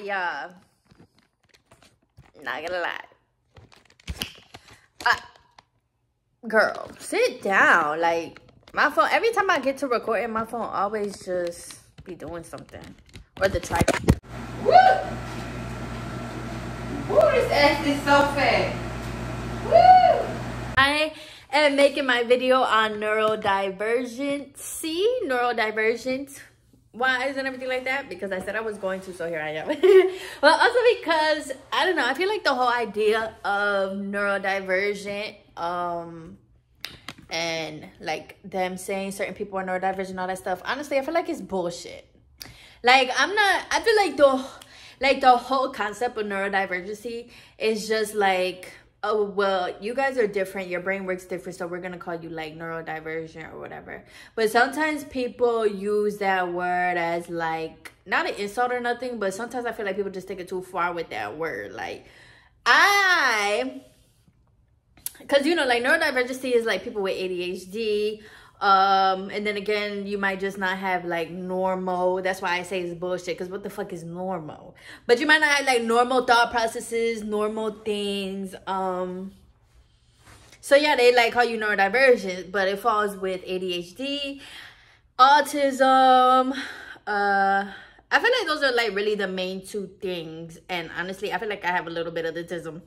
y'all. Not gonna lie. Girl, sit down. Like, my phone, every time I get to recording, my phone always just be doing something. Or the tripod. Woo! Woo, this ass is so fat. Woo! I am making my video on neurodivergent. Whys and everything like that, because I said I was going to, so here I am. Well, also because I don't know, I feel like the whole idea of neurodivergent and like them saying certain people are neurodivergent and all that stuff, honestly I feel like it's bullshit. Like, I feel like the whole concept of neurodivergency is just like, oh, well, you guys are different, your brain works different, so we're gonna call you like neurodivergent or whatever. But sometimes people use that word as like, not an insult or nothing, but sometimes I feel like people just take it too far with that word. Like, because you know, like, neurodivergency is like people with ADHD, and then again, you might just not have like normal. That's why I say it's bullshit, because what the fuck is normal? But you might not have like normal thought processes, normal things. So yeah, they like call you neurodivergent, but it falls with ADHD, autism. I feel like those are like really the main two things, and honestly I feel like I have a little bit of autism.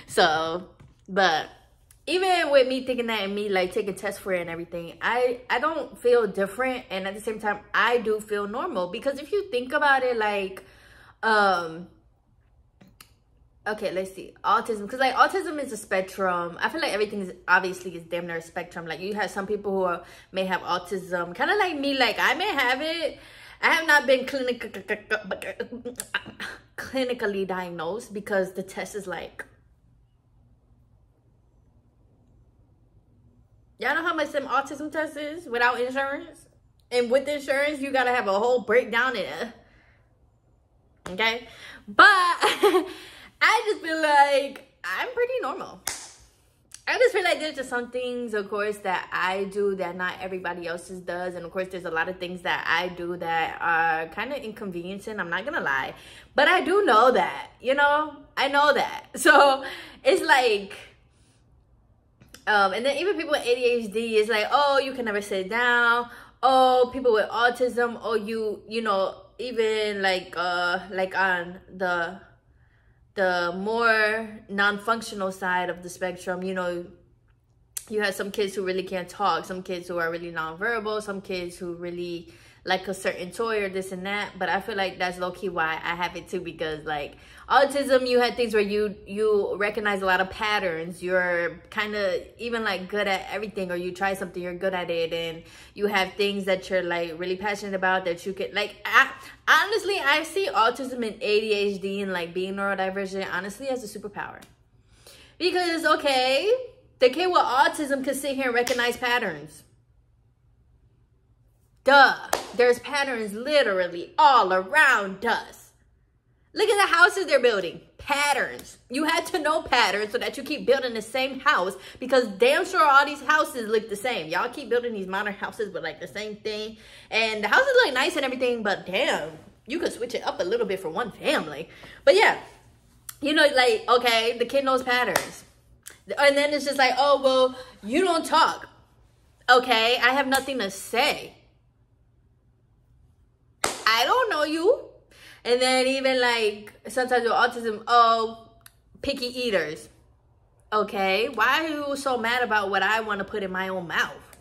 So, but even with me thinking that and me like taking tests for it and everything, I don't feel different, and at the same time I do feel normal. Because if you think about it, like, okay, let's see, autism, because like autism is a spectrum. I feel like everything is obviously damn near a spectrum. Like, you have some people who may have autism, kind of like me. Like, I may have it. I have not been clinically diagnosed, because the test is like, y'all know how much some autism test is without insurance? And with insurance, you gotta have a whole breakdown in it. Okay? But I just feel like I'm pretty normal. I just feel like there's just some things, of course, that I do that not everybody else's does. And of course, there's a lot of things that I do that are kind of inconveniencing. I'm not gonna lie. But I do know that, you know? I know that. So it's like, and then even people with ADHD is like, oh, you can never sit down. Oh, people with autism, oh, you know, even like on the more non-functional side of the spectrum, you know, you have some kids who really can't talk, some kids who are really non-verbal, some kids who really like a certain toy or this and that. But I feel like that's low-key why I have it too, because like autism, you had things where you recognize a lot of patterns, you're kind of even like good at everything, or you try something, you're good at it, and you have things that you're like really passionate about that you could like. Honestly, I see autism and ADHD and like being neurodivergent honestly as a superpower, because okay, the kid with autism could sit here and recognize patterns. Duh, there's patterns literally all around us. Look at the houses they're building. Patterns. You had to know patterns so that you keep building the same house, because damn sure all these houses look the same. Y'all keep building these modern houses but like the same thing. And the houses look nice and everything, but damn, you could switch it up a little bit for one family. But yeah, you know, like, okay, the kid knows patterns. And then it's just like, oh, well, you don't talk. Okay, I have nothing to say. I don't know you. And then even like sometimes with autism, oh, picky eaters. Okay, why are you so mad about what I want to put in my own mouth?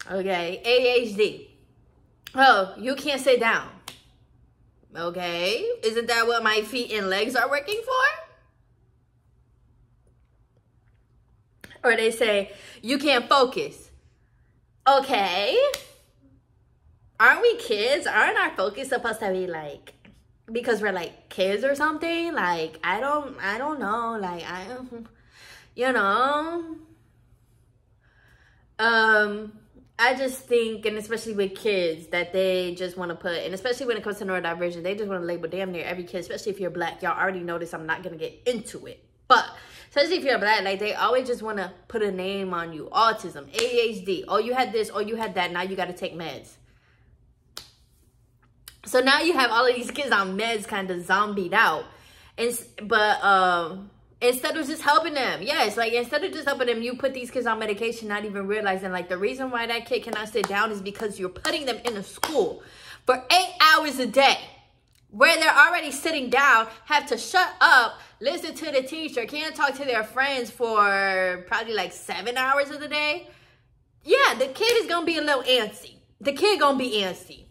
Okay, ADHD. Oh, you can't sit down. Okay, isn't that what my feet and legs are working for? Or they say, you can't focus. Okay. Aren't we kids? Aren't our focus supposed to be like, because we're like kids or something? Like, I don't know. Like, you know. I just think, and especially with kids, that they just want to put, and especially when it comes to neurodivergent, they just want to label damn near every kid, especially if you're black. Y'all already noticed I'm not going to get into it. But especially if you're black, like, they always just want to put a name on you. Autism, ADHD, oh, you had this, oh, you had that, now you got to take meds. So now you have all of these kids on meds kind of zombied out. But instead of just helping them, yes, like instead of just helping them, you put these kids on medication, not even realizing like the reason why that kid cannot sit down is because you're putting them in a school for 8 hours a day where they're already sitting down, have to shut up, listen to the teacher, can't talk to their friends for probably like 7 hours of the day. Yeah, the kid is going to be a little antsy. The kid going to be antsy.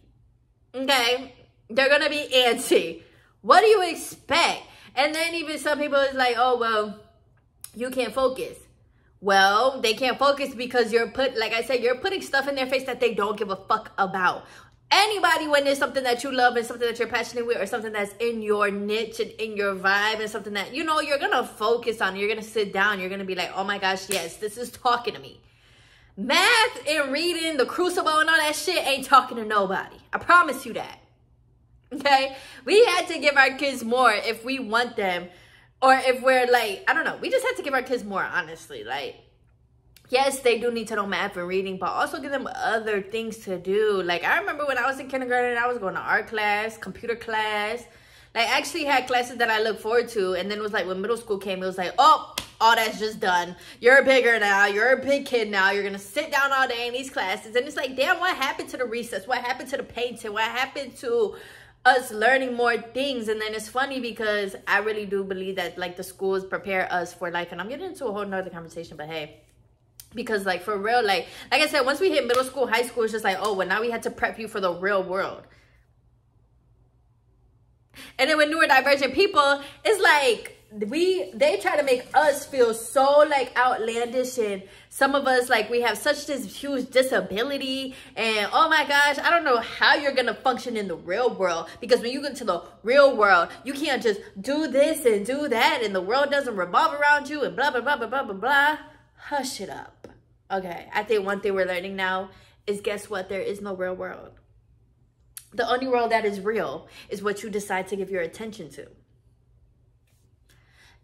Okay? They're going to be antsy. What do you expect? And then even some people is like, oh, well, you can't focus. Well, they can't focus because like I said, you're putting stuff in their face that they don't give a fuck about. Anybody, when there's something that you love and something that you're passionate with or something that's in your niche and in your vibe and something that, you know, you're going to focus on, you're going to sit down, you're going to be like, oh my gosh, yes, this is talking to me. Math and reading, the Crucible and all that shit ain't talking to nobody. I promise you that. Okay? We had to give our kids more if we want them. Or if we're like, I don't know. We just had to give our kids more, honestly. Like, yes, they do need to know math and reading, but also give them other things to do. Like, I remember when I was in kindergarten, I was going to art class, computer class. Like, I actually had classes that I looked forward to. And then it was like, when middle school came, it was like, oh, all that's just done. You're bigger now. You're a big kid now. You're going to sit down all day in these classes. And it's like, damn, what happened to the recess? What happened to the painting? What happened to us learning more things? And then it's funny because I really do believe that, like, the schools prepare us for life. And I'm getting into a whole nother conversation, but hey. Because, like, for real, like I said, once we hit middle school, high school, it's just like, oh, well, now we had to prep you for the real world. And then with neurodivergent people, it's like they try to make us feel so like outlandish, and some of us, like, we have such this huge disability, and oh my gosh, I don't know how you're gonna function in the real world, because when you get to the real world, you can't just do this and do that, and the world doesn't revolve around you, and blah blah blah blah blah blah blah. Hush it up. Okay, I think one thing we're learning now is, guess what? There is no real world. The only world that is real is what you decide to give your attention to.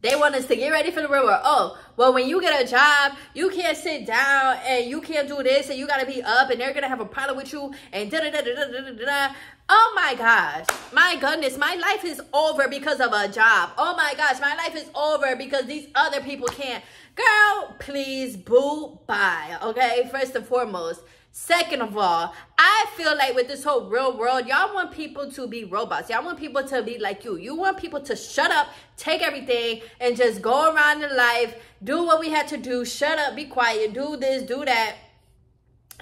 They want us to get ready for the real world. Oh, well, when you get a job, you can't sit down and you can't do this and you got to be up and they're going to have a problem with you and da-da-da-da-da-da-da. Oh my gosh. My goodness. My life is over because of a job. Oh my gosh. My life is over because these other people can't. Girl, please, boo, bye. Okay, first and foremost. Second of all, I feel like with this whole real world, y'all want people to be robots. Y'all want people to be like you. You want people to shut up, take everything, and just go around in life, do what we had to do, shut up, be quiet, do this, do that.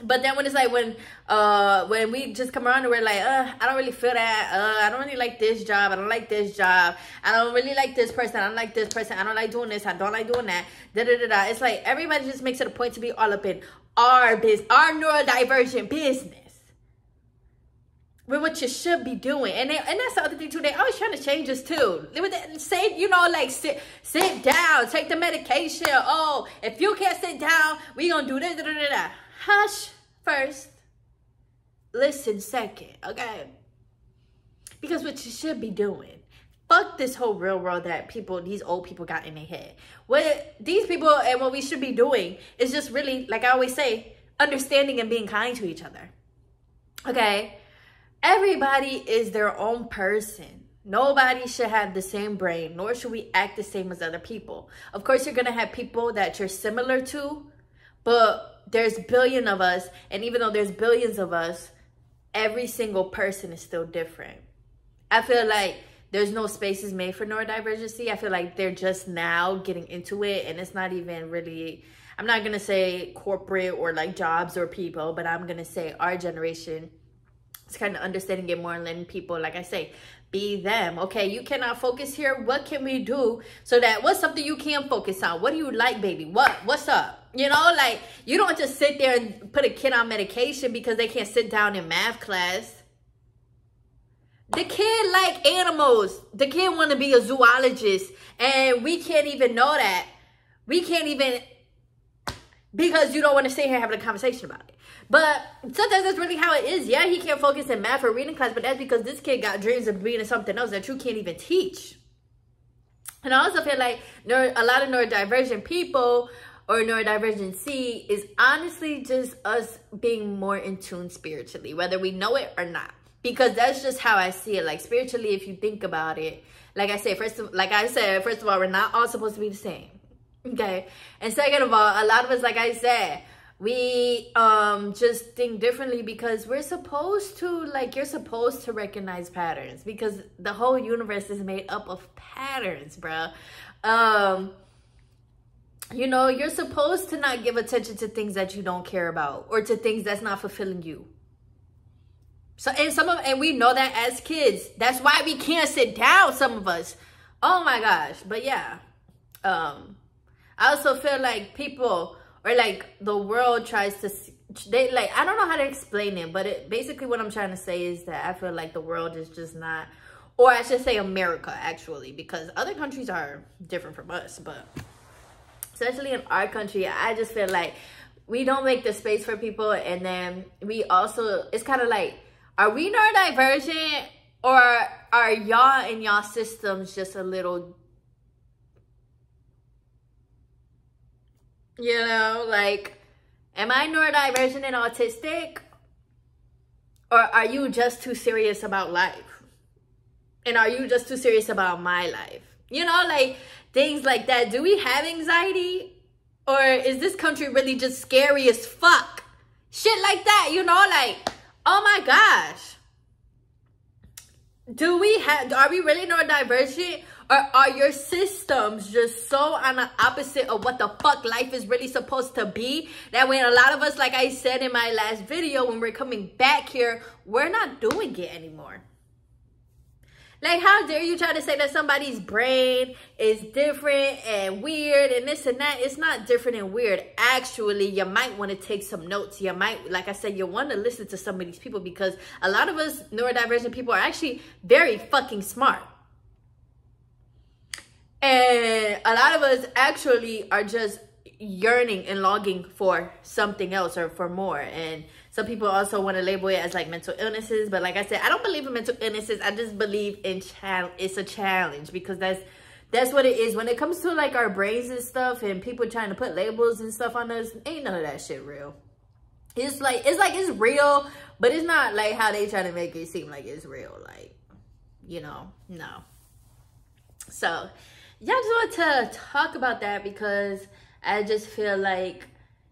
But then when it's like, when we just come around and we're like, I don't really feel that. I don't really like this job. I don't like this job. I don't really like this person. I don't like this person. I don't like doing this. I don't like doing that. Da-da-da-da. It's like everybody just makes it a point to be all up in our business, our neurodivergent business, with what you should be doing. And that's the other thing too. They always trying to change us too. They would say, you know, like sit down, take the medication. Oh, if you can't sit down, we gonna do this. Da, da, da, da. Hush first, listen second. Okay, because what you should be doing. Fuck this whole real world that these old people got in their head. What these people and what we should be doing is just really, like I always say, understanding and being kind to each other. Okay? Everybody is their own person. Nobody should have the same brain, nor should we act the same as other people. Of course, you're going to have people that you're similar to, but there's billion of us, and even though there's billions of us, every single person is still different. I feel like there's no spaces made for neurodivergency. I feel like they're just now getting into it, and it's not even really, I'm not going to say corporate or like jobs or people, but I'm going to say our generation is kind of understanding it more and letting people, like I say, be them. Okay, you cannot focus here. What can we do so that, what's something you can focus on? What do you like, baby? What's up? You know, like, you don't just sit there and put a kid on medication because they can't sit down in math class. The kid like animals. The kid want to be a zoologist. And we can't even know that. We can't even, because you don't want to sit here having a conversation about it. But sometimes that's really how it is. Yeah, he can't focus in math or reading class, but that's because this kid got dreams of being something else that you can't even teach. And I also feel like a lot of neurodivergent people or neurodivergency is honestly just us being more in tune spiritually, whether we know it or not. because that's just how I see it. Like spiritually, if you think about it, like I said, first of all, we're not all supposed to be the same. Okay. And second of all, a lot of us, like I said, we just think differently because we're supposed to, like, you're supposed to recognize patterns because the whole universe is made up of patterns, bro. You know, you're supposed to not give attention to things that you don't care about or to things that's not fulfilling you. So, and we know that as kids. That's why we can't sit down, some of us. Oh my gosh. But yeah. I also feel like people, or like the world tries to, I don't know how to explain it, but basically what I'm trying to say is that I feel like the world is just not, or I should say America actually, because other countries are different from us, but especially in our country, I just feel like we don't make the space for people. And then we also, it's kind of like, are we neurodivergent, or are y'all in y'all systems just a little, you know, like, am I neurodivergent and autistic? Or are you just too serious about life? And are you just too serious about my life? You know, like things like that. Do we have anxiety? Or is this country really just scary as fuck? Shit like that, you know, like, oh my gosh. Are we really neurodivergent? Or are your systems just so on the opposite of what the fuck life is really supposed to be, that when a lot of us, like I said in my last video, when we're coming back here, we're not doing it anymore? Like, how dare you try to say that somebody's brain is different and weird and this and that? It's not different and weird. Actually, you might want to take some notes. You might, like I said, you want to listen to some of these people, because a lot of us neurodivergent people are actually very fucking smart. And a lot of us actually are just yearning and longing for something else or for more. And some people also want to label it as like mental illnesses. But like I said, I don't believe in mental illnesses. I just believe in it's a challenge, because that's what it is. When it comes to like our brains and stuff and people trying to put labels and stuff on us, ain't none of that shit real. It's real, but it's not like how they try to make it seem like it's real. Like, you know, no. So yeah, I just want to talk about that, because I just feel like,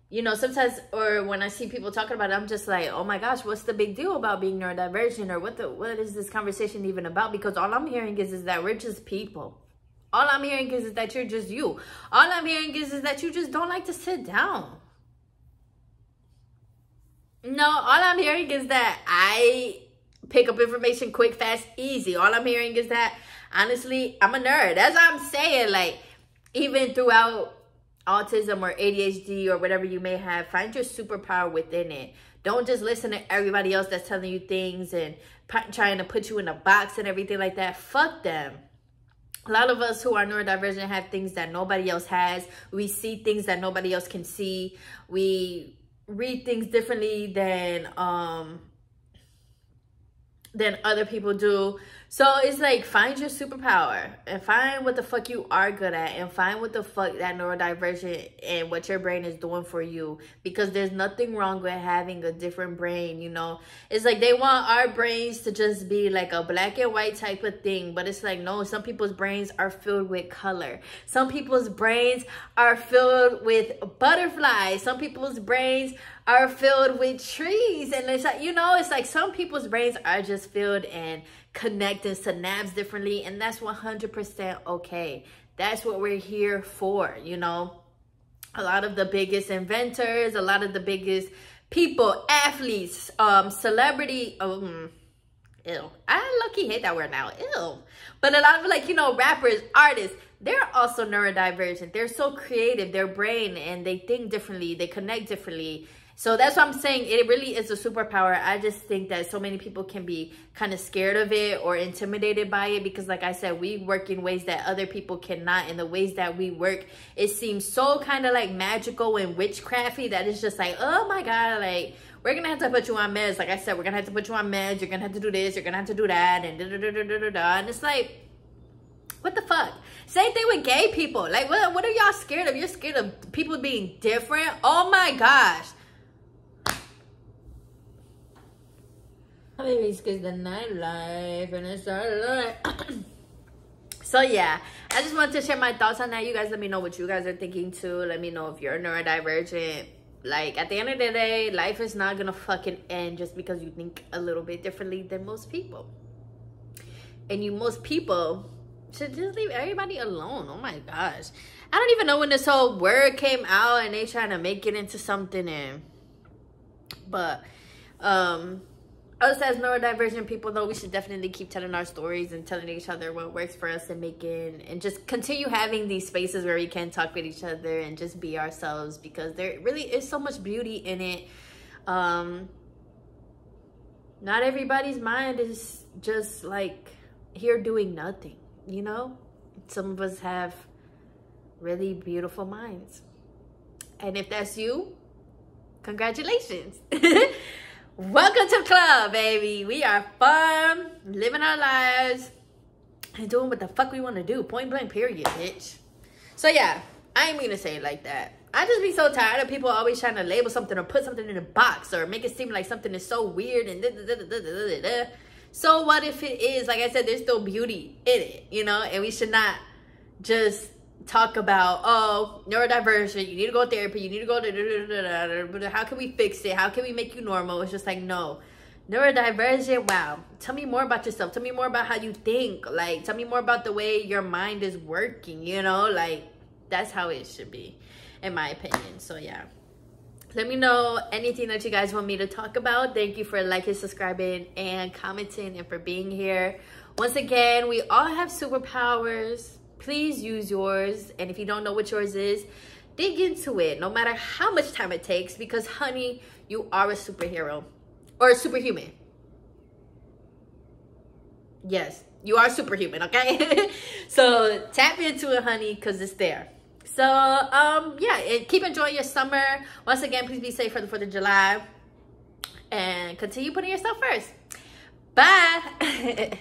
you know, sometimes, or when I see people talking about it, I'm just like, oh my gosh, what's the big deal about being neurodivergent? Or what is this conversation even about? Because all I'm hearing is that we're just people. All I'm hearing is that you're just you. All I'm hearing is that you just don't like to sit down. No, all I'm hearing is that I pick up information quick, fast, easy. All I'm hearing is that, honestly, I'm a nerd. That's what I'm saying. Like, even throughout autism or ADHD or whatever you may have, find your superpower within it. Don't just listen to everybody else that's telling you things and trying to put you in a box and everything like that. Fuck them. A lot of us who are neurodivergent have things that nobody else has. We see things that nobody else can see. We read things differently than other people do. So it's like, find your superpower and find what the fuck you are good at, and find what the fuck that neurodivergent and what your brain is doing for you, because there's nothing wrong with having a different brain. You know, it's like they want our brains to just be like a black and white type of thing, but it's like, no, some people's brains are filled with color. Some people's brains are filled with butterflies. Some people's brains are filled with trees. And it's like, you know, it's like some people's brains are just filled and connected synapses differently, and that's 100% okay. That's what we're here for. You know, a lot of the biggest inventors, a lot of the biggest people, athletes, celebrity, ew, I lucky hate that word now, ew. But a lot of, like, you know, rappers, artists, they're also neurodivergent. They're so creative, their brain, and they think differently, they connect differently. So that's what I'm saying. It really is a superpower. I just think that so many people can be kind of scared of it or intimidated by it, because like I said, we work in ways that other people cannot. And the ways that we work, it seems so kind of like magical and witchcrafty that it's just like, oh my God, like, we're going to have to put you on meds. Like I said, we're going to have to put you on meds. You're going to have to do this. You're going to have to do that. And da-da-da-da-da-da. And it's like, what the fuck? Same thing with gay people. Like, what are y'all scared of? You're scared of people being different? Oh my gosh. Babies, cause the nightlife and it's our So yeah, I just wanted to share my thoughts on that. You guys let me know what you guys are thinking too. Let me know if you're neurodivergent. Like, at the end of the day, life is not gonna fucking end just because you think a little bit differently than most people. And most people should just leave everybody alone. Oh my gosh. I don't even know when this whole word came out and they trying to make it into something. But us as neurodivergent people, though, we should definitely keep telling our stories and telling each other what works for us, and just continue having these spaces where we can talk with each other and just be ourselves, because there really is so much beauty in it. Not everybody's mind is just like here doing nothing, you know? Some of us have really beautiful minds. And if that's you, congratulations. Welcome to the club, baby. We are fun, living our lives, and doing what the fuck we want to do. Point blank, period, bitch. So yeah, I ain't mean to say it like that. I just be so tired of people always trying to label something or put something in a box or make it seem like something is so weird and da-da-da-da-da-da-da. So what if it is? Like I said, there's still beauty in it, you know? And we should not just talk about, oh, neurodivergent, you need to go to therapy, you need to go to how can we fix it, how can we make you normal? It's just like, no. Neurodivergent, wow, tell me more about yourself, tell me more about how you think, like, tell me more about the way your mind is working, you know? Like, that's how it should be, in my opinion. So yeah, let me know anything that you guys want me to talk about. Thank you for liking, subscribing, and commenting, and for being here. Once again, we all have superpowers. Please use yours. And if you don't know what yours is, dig into it, no matter how much time it takes, because honey, you are a superhero or a superhuman. Yes, you are superhuman, okay? So tap into it, honey, because it's there. So yeah, and keep enjoying your summer. Once again, please be safe for the 4th of July, and continue putting yourself first. Bye.